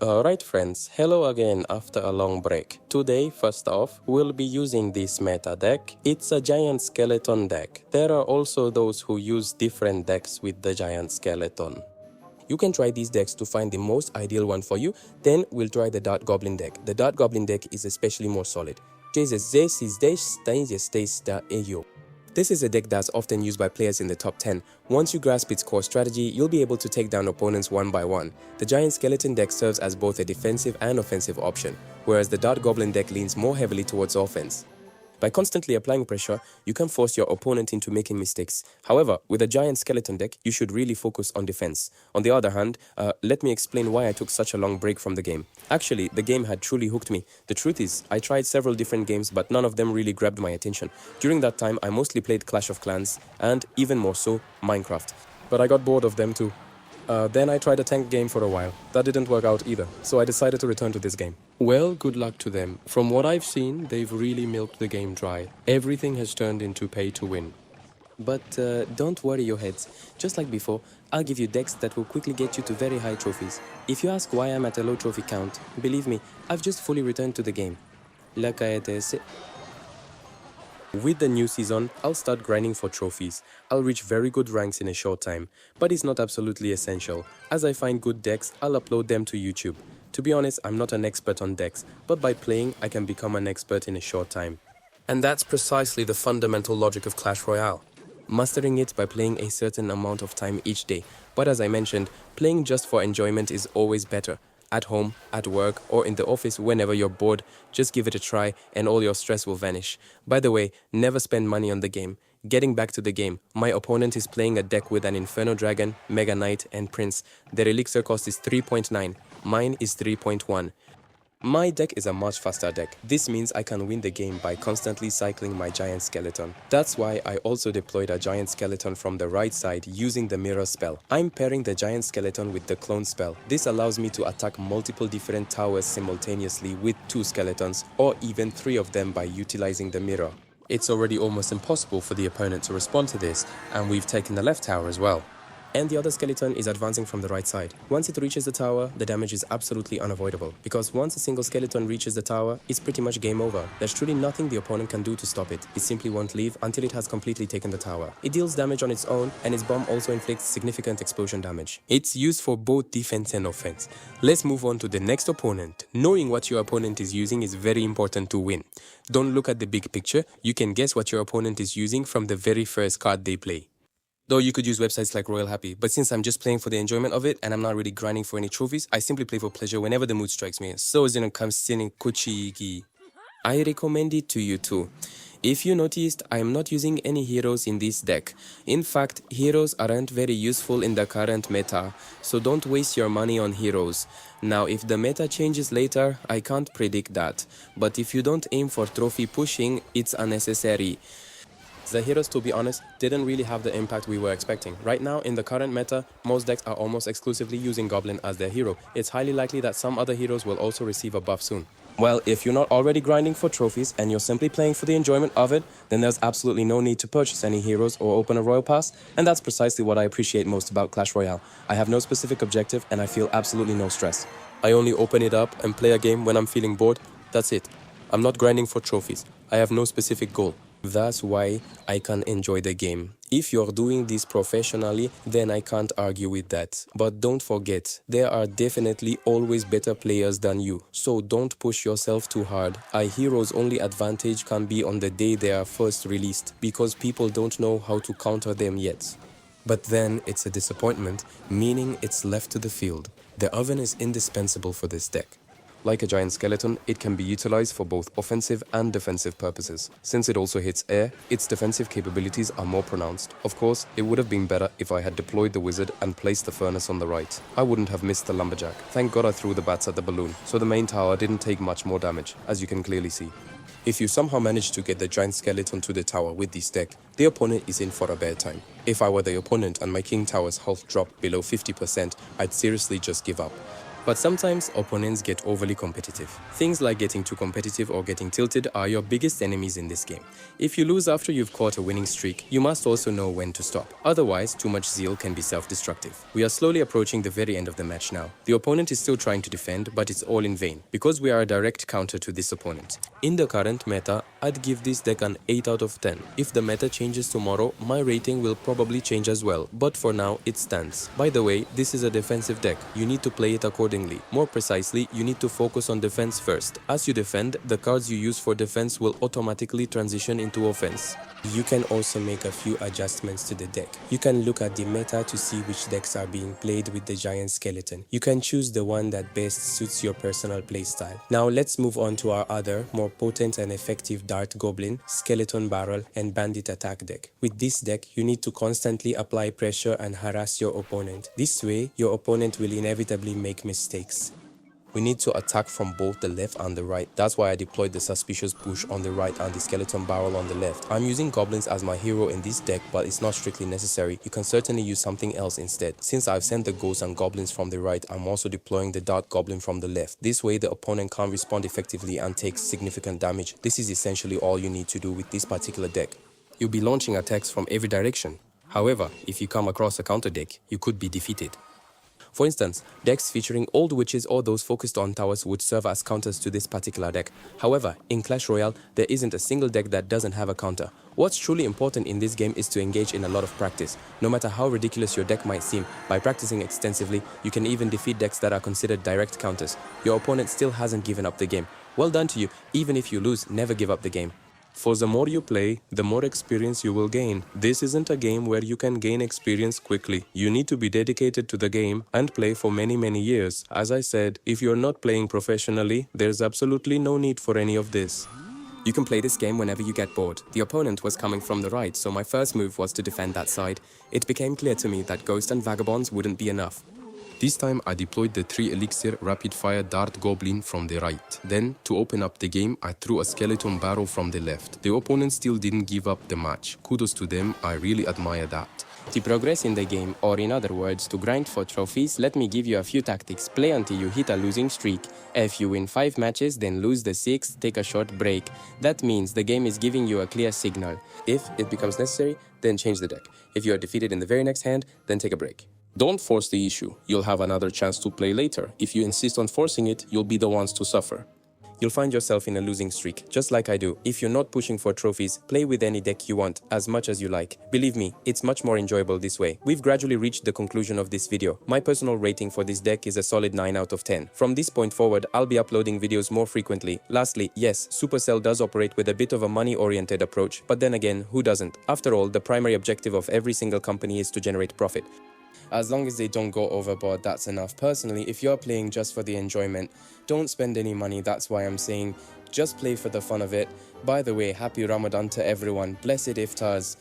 Alright friends, hello again after a long break. Today, first off, we'll be using this meta deck. It's a giant skeleton deck. There are also those who use different decks with the giant skeleton. You can try these decks to find the most ideal one for you, then we'll try the Dart Goblin deck. The Dart Goblin deck is especially more solid. This is a deck that's often used by players in the top 10. Once you grasp its core strategy, you'll be able to take down opponents one by one. The Giant Skeleton deck serves as both a defensive and offensive option, whereas the Dart Goblin deck leans more heavily towards offense. By constantly applying pressure, you can force your opponent into making mistakes. However, with a Giant Skeleton deck, you should really focus on defense. On the other hand, let me explain why I took such a long break from the game. Actually, the game had truly hooked me. The truth is, I tried several different games, but none of them really grabbed my attention. During that time, I mostly played Clash of Clans, and even more so, Minecraft. But I got bored of them too. Then I tried a tank game for a while. That didn't work out either, so I decided to return to this game. Well, good luck to them. From what I've seen, they've really milked the game dry. Everything has turned into pay to win. But don't worry your heads. Just like before, I'll give you decks that will quickly get you to very high trophies. If you ask why I'm at a low trophy count, believe me, I've just fully returned to the game. With the new season, I'll start grinding for trophies. I'll reach very good ranks in a short time, but it's not absolutely essential. As I find good decks, I'll upload them to YouTube. To be honest, I'm not an expert on decks, but by playing, I can become an expert in a short time. And that's precisely the fundamental logic of Clash Royale. Mastering it by playing a certain amount of time each day. But as I mentioned, playing just for enjoyment is always better. At home, at work, or in the office whenever you're bored, just give it a try and all your stress will vanish. By the way, never spend money on the game. Getting back to the game, my opponent is playing a deck with an Inferno Dragon, Mega Knight, and Prince. Their elixir cost is 3.9, mine is 3.1. My deck is a much faster deck. This means I can win the game by constantly cycling my Giant Skeleton. That's why I also deployed a Giant Skeleton from the right side using the Mirror spell. I'm pairing the Giant Skeleton with the Clone spell. This allows me to attack multiple different towers simultaneously with 2 skeletons or even 3 of them by utilizing the Mirror. It's already almost impossible for the opponent to respond to this, and we've taken the left tower as well. And the other skeleton is advancing from the right side. Once it reaches the tower, the damage is absolutely unavoidable, because once a single skeleton reaches the tower, it's pretty much game over. There's truly nothing the opponent can do to stop it. It simply won't leave until it has completely taken the tower. It deals damage on its own, and its bomb also inflicts significant explosion damage. It's used for both defense and offense. Let's move on to the next opponent. Knowing what your opponent is using is very important to win. Don't look at the big picture, you can guess what your opponent is using from the very first card they play. Though you could use websites like Royale Happy, but since I'm just playing for the enjoyment of it and I'm not really grinding for any trophies, I simply play for pleasure whenever the mood strikes me. So I recommend it to you too. If you noticed, I am not using any heroes in this deck. In fact, heroes aren't very useful in the current meta, so don't waste your money on heroes. Now, if the meta changes later, I can't predict that. But if you don't aim for trophy pushing, it's unnecessary. The heroes, to be honest, didn't really have the impact we were expecting. Right now, in the current meta, most decks are almost exclusively using Goblin as their hero. It's highly likely that some other heroes will also receive a buff soon. Well, if you're not already grinding for trophies and you're simply playing for the enjoyment of it, then there's absolutely no need to purchase any heroes or open a Royal Pass, and that's precisely what I appreciate most about Clash Royale. I have no specific objective and I feel absolutely no stress. I only open it up and play a game when I'm feeling bored. That's it. I'm not grinding for trophies. I have no specific goal. That's why I can enjoy the game. If you're doing this professionally, then I can't argue with that. But don't forget, there are definitely always better players than you. So don't push yourself too hard. A hero's only advantage can be on the day they are first released, because people don't know how to counter them yet. But then it's a disappointment, meaning it's left to the field. The oven is indispensable for this deck. Like a giant skeleton, it can be utilized for both offensive and defensive purposes. Since it also hits air, its defensive capabilities are more pronounced. Of course, it would have been better if I had deployed the wizard and placed the furnace on the right. I wouldn't have missed the lumberjack. Thank God I threw the bats at the balloon, so the main tower didn't take much more damage, as you can clearly see. If you somehow manage to get the giant skeleton to the tower with this deck, the opponent is in for a bad time. If I were the opponent and my king tower's health dropped below 50%, I'd seriously just give up. But sometimes opponents get overly competitive. Things like getting too competitive or getting tilted are your biggest enemies in this game. If you lose after you've caught a winning streak, you must also know when to stop. Otherwise, too much zeal can be self-destructive. We are slowly approaching the very end of the match now. The opponent is still trying to defend, but it's all in vain, because we are a direct counter to this opponent. In the current meta, I'd give this deck an 8 out of 10. If the meta changes tomorrow, my rating will probably change as well, but for now, it stands. By the way, this is a defensive deck. You need to play it accordingly. More precisely, you need to focus on defense first. As you defend, the cards you use for defense will automatically transition into offense. You can also make a few adjustments to the deck. You can look at the meta to see which decks are being played with the giant skeleton. You can choose the one that best suits your personal playstyle. Now let's move on to our other, more potent and effective Dart Goblin, Skeleton Barrel, and Bandit attack deck. With this deck, you need to constantly apply pressure and harass your opponent. This way, your opponent will inevitably make mistakes. We need to attack from both the left and the right. That's why I deployed the Suspicious Bush on the right and the Skeleton Barrel on the left. I'm using Goblins as my hero in this deck, but it's not strictly necessary. You can certainly use something else instead. Since I've sent the Ghosts and Goblins from the right, I'm also deploying the Dart Goblin from the left. This way the opponent can't respond effectively and takes significant damage. This is essentially all you need to do with this particular deck. You'll be launching attacks from every direction. However, if you come across a counter deck, you could be defeated. For instance, decks featuring old witches or those focused on towers would serve as counters to this particular deck. However, in Clash Royale, there isn't a single deck that doesn't have a counter. What's truly important in this game is to engage in a lot of practice. No matter how ridiculous your deck might seem, by practicing extensively, you can even defeat decks that are considered direct counters. Your opponent still hasn't given up the game. Well done to you. Even if you lose, never give up the game. For the more you play, the more experience you will gain. This isn't a game where you can gain experience quickly. You need to be dedicated to the game and play for many years. As I said, if you're not playing professionally, there's absolutely no need for any of this. You can play this game whenever you get bored. The opponent was coming from the right, so my first move was to defend that side. It became clear to me that Ghost and Vagabonds wouldn't be enough. This time I deployed the 3 Elixir Rapid Fire Dart Goblin from the right. Then, to open up the game, I threw a Skeleton Barrel from the left. The opponent still didn't give up the match. Kudos to them, I really admire that. To progress in the game, or in other words, to grind for trophies, let me give you a few tactics. Play until you hit a losing streak. If you win 5 matches, then lose the 6th, take a short break. That means the game is giving you a clear signal. If it becomes necessary, then change the deck. If you are defeated in the very next hand, then take a break. Don't force the issue. You'll have another chance to play later. If you insist on forcing it, you'll be the ones to suffer. You'll find yourself in a losing streak, just like I do. If you're not pushing for trophies, play with any deck you want, as much as you like. Believe me, it's much more enjoyable this way. We've gradually reached the conclusion of this video. My personal rating for this deck is a solid 9 out of 10. From this point forward, I'll be uploading videos more frequently. Lastly, yes, Supercell does operate with a bit of a money-oriented approach, but then again, who doesn't? After all, the primary objective of every single company is to generate profit. As long as they don't go overboard, that's enough. Personally, if you're playing just for the enjoyment, don't spend any money. That's why I'm saying just play for the fun of it. By the way, happy Ramadan to everyone. Blessed iftars.